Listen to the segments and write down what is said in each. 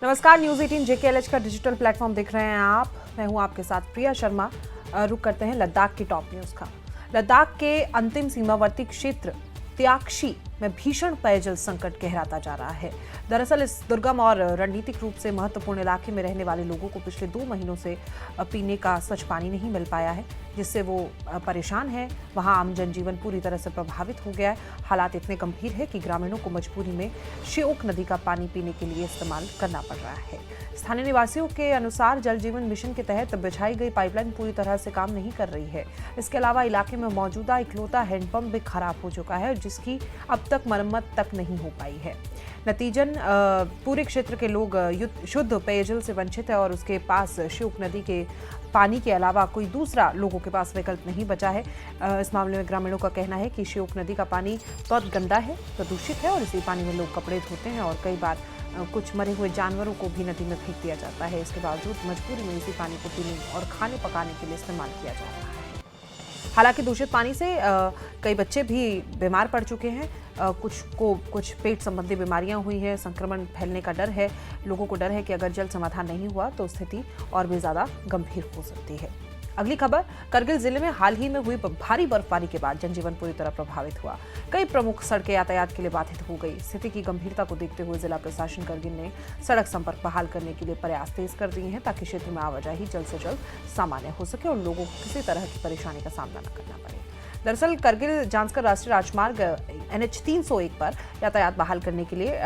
नमस्कार, news 18 JKLH का digital platform देख रहे हैं आप। मैं हूं आपके साथ प्रिया शर्मा। रुक करते हैं लद्दाख की टॉप न्यूज का। लद्दाख के अंतिम सीमावर्ती क्षेत्र त्याक्शी में भीषण पेयजल संकट गहराता जा रहा है। दरअसल इस दुर्गम और रणनीतिक रूप से महत्वपूर्ण इलाके में रहने वाले लोगों को पिछले 2 महीनों से पीने का स्वच्छ पानी नहीं मिल पाया है, जिससे वो परेशान है। वहां आम जनजीवन पूरी तरह से प्रभावित हो गया है। हालात इतने गंभीर है कि ग्रामीणों को मजबूरी में श्योक नदी का पानी पीने के लिए इस्तेमाल करना पड़ रहा है। स्थानीय निवासियों के अनुसार जल जीवन मिशन के तहत बिछाई गई पाइपलाइन पूरी तरह से काम नहीं कर रही है। इसके अलावा इलाके में मौजूदा इकलौता हैंडपंप भी खराब हो चुका है, जिसकी अब तक मरम्मत तक नहीं हो पाई है। नतीजन पूरे क्षेत्र के लोग शुद्ध पेयजल से वंचित है और उसके पास श्योक नदी के पानी के अलावा कोई दूसरा लोगों के पास विकल्प नहीं बचा है। इस मामले में ग्रामीणों का कहना है कि श्योक नदी का पानी बहुत गंदा है, प्रदूषित है और इसी पानी में लोग कपड़े धोते हैं और कई बार कुछ मरे हुए जानवरों को भी नदी में फेंक दिया जाता है। इसके बावजूद मजबूरी में इसी पानी को पीने और खाने पकाने के लिए इस्तेमाल किया जा रहा है। हालांकि दूषित पानी से कई बच्चे भी बीमार पड़ चुके हैं। कुछ पेट संबंधी बीमारियां हुई हैं, संक्रमण फैलने का डर है। लोगों को डर है कि अगर जल्द समाधान नहीं हुआ तो स्थिति और भी ज्यादा गंभीर हो सकती है। अगली खबर, करगिल जिले में हाल ही में हुई भारी बर्फबारी के बाद जनजीवन पूरी तरह प्रभावित हुआ। कई प्रमुख सड़कें यातायात के लिए बाधित हो गई। स्थिति की गंभीरता को देखते हुए जिला प्रशासन करगिल ने सड़क संपर्क बहाल करने के लिए प्रयास तेज कर दिए हैं, ताकि क्षेत्र में आवाजाही जल्द से जल्द सामान्य हो सके और लोगों को किसी तरह की परेशानी का सामना न करना पड़े। दरअसल करगिल जांस्कर राष्ट्रीय राजमार्ग NH 301 पर यातायात बहाल करने के लिए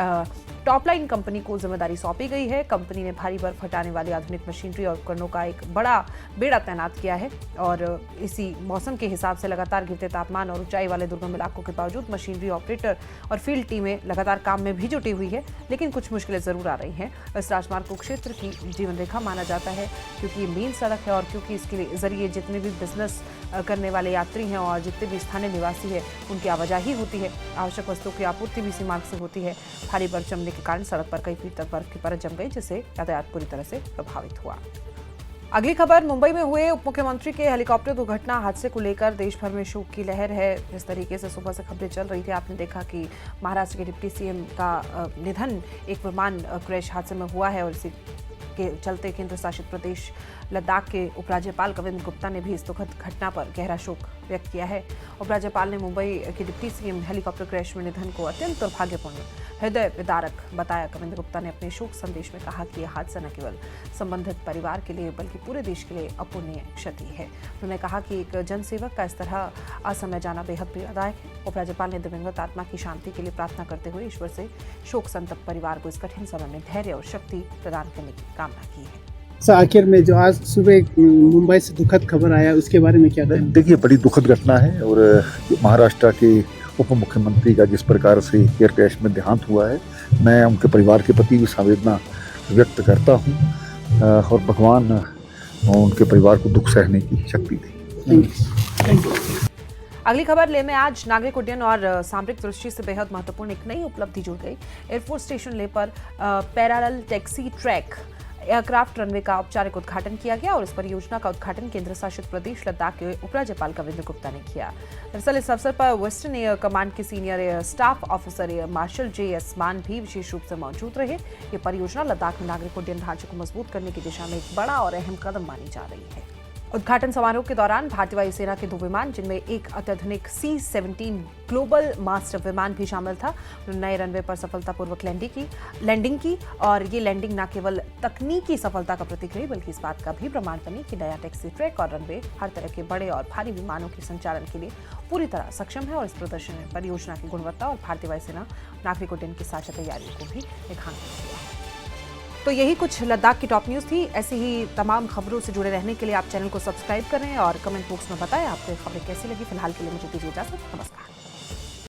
टॉपलाइन कंपनी को जिम्मेदारी सौंपी गई है। कंपनी ने भारी बर्फ हटाने वाली आधुनिक मशीनरी और उपकरणों का एक बड़ा बेड़ा तैनात किया है और इसी मौसम के हिसाब से लगातार गिरते तापमान और ऊंचाई वाले दुर्गम इलाकों के बावजूद मशीनरी ऑपरेटर और फील्ड टीमें लगातार काम में भी जुटी हुई है, लेकिन कुछ मुश्किलें जरूर आ रही हैं। इस राजमार्ग को क्षेत्र की जीवन रेखा माना जाता है, क्योंकि ये मेन सड़क है और क्योंकि इसके जरिए जितने भी बिजनेस करने वाले यात्री हैं और जितने भी स्थानीय निवासी हैं उनकी आवाजाही होती है। आवश्यक वस्तुओं की आपूर्ति भी इसी मार्ग से होती है। भारी बर्फ जमने के कारण सड़क पर कई फीट तक बर्फ की परत जम गई, जिससे यातायात पूरी तरह से प्रभावित हुआ। अगली खबर, मुंबई में हुए उप मुख्यमंत्री के हेलीकॉप्टर दुर्घटना हादसे को लेकर देश भर में शोक की लहर है। इस तरीके से सुबह से खबरें चल रही थी, आपने देखा कि महाराष्ट्र के डिप्टी CM का निधन एक विमान क्रैश हादसे में हुआ है और इसी के चलते केंद्र शासित प्रदेश लद्दाख के उपराज्यपाल कविंद्र गुप्ता ने भी इस दुखद घटना पर गहरा शोक व्यक्त किया है। उपराज्यपाल ने मुंबई के डिप्टी CM हेलीकॉप्टर क्रैश में निधन को अत्यंत दुर्भाग्यपूर्ण, हृदय विदारक बताया। कविंद्र गुप्ता ने अपने शोक संदेश में कहा कि यह हादसा न केवल संबंधित परिवार के लिए बल्कि पूरे देश के लिए अपूरणीय क्षति है। उन्होंने कहा कि एक जनसेवक का इस तरह असमय जाना बेहद पीड़ादायक है। उपराज्यपाल ने दिवंगत आत्मा की शांति के लिए प्रार्थना करते हुए ईश्वर से शोक संतप्त परिवार को इस कठिन समय में धैर्य और शक्ति प्रदान करने की कामना की है। आखिर में जो आज सुबह मुंबई से दुखद खबर आया, उसके बारे में क्या कहें? देखिए, बड़ी दुखद घटना है और महाराष्ट्र के उप मुख्यमंत्री का जिस प्रकार से एयर क्रैश में देहांत हुआ है, मैं उनके परिवार के प्रति भी संवेदना व्यक्त करता हूं और भगवान उनके परिवार को दुख सहने की शक्ति दे। Thank you. अगली खबर, ले में आज नागरिक उड्डयन और सामरिक दृष्टि से बेहद महत्वपूर्ण एक नई उपलब्धि जुड़ गई। एयरफोर्स स्टेशन ले पर parallel taxi track aircraft runway का औपचारिक उद्घाटन किया गया और इस परियोजना का उद्घाटन केंद्र शासित प्रदेश लद्दाख के उपराज्यपाल कविंद्र गुप्ता ने किया। दरअसल इस अवसर पर वेस्टर्न एयर कमांड के senior air staff officer air marshal JS मान भी विशेष रूप से मौजूद रहे। ये परियोजना लद्दाख में नागरिक उड्डयन ढांचे को मजबूत करने की दिशा में एक बड़ा और अहम कदम मानी जा रही है। उद्घाटन समारोह के दौरान भारतीय वायुसेना के 2 विमान, जिनमें एक अत्याधुनिक C-17 ग्लोबल मास्टर विमान भी शामिल था, नए रनवे पर सफलतापूर्वक लैंडिंग की और ये लैंडिंग न केवल तकनीकी सफलता का प्रतीक रही, बल्कि इस बात का भी प्रमाण बनी कि नया टैक्सी ट्रैक और रनवे हर तरह के बड़े और भारी विमानों के संचालन के लिए पूरी तरह सक्षम है और इस प्रदर्शन में परियोजना की गुणवत्ता और भारतीय वायुसेना नागरिक उड्डयन की साझा तैयारियों को भी रेखांकित किया है। तो यही कुछ लद्दाख की टॉप न्यूज़ थी। ऐसी ही तमाम खबरों से जुड़े रहने के लिए आप चैनल को सब्सक्राइब करें और कमेंट बॉक्स में बताएं आपको खबरें कैसी लगी। फिलहाल के लिए मुझे दीजिए इजाजत। नमस्कार।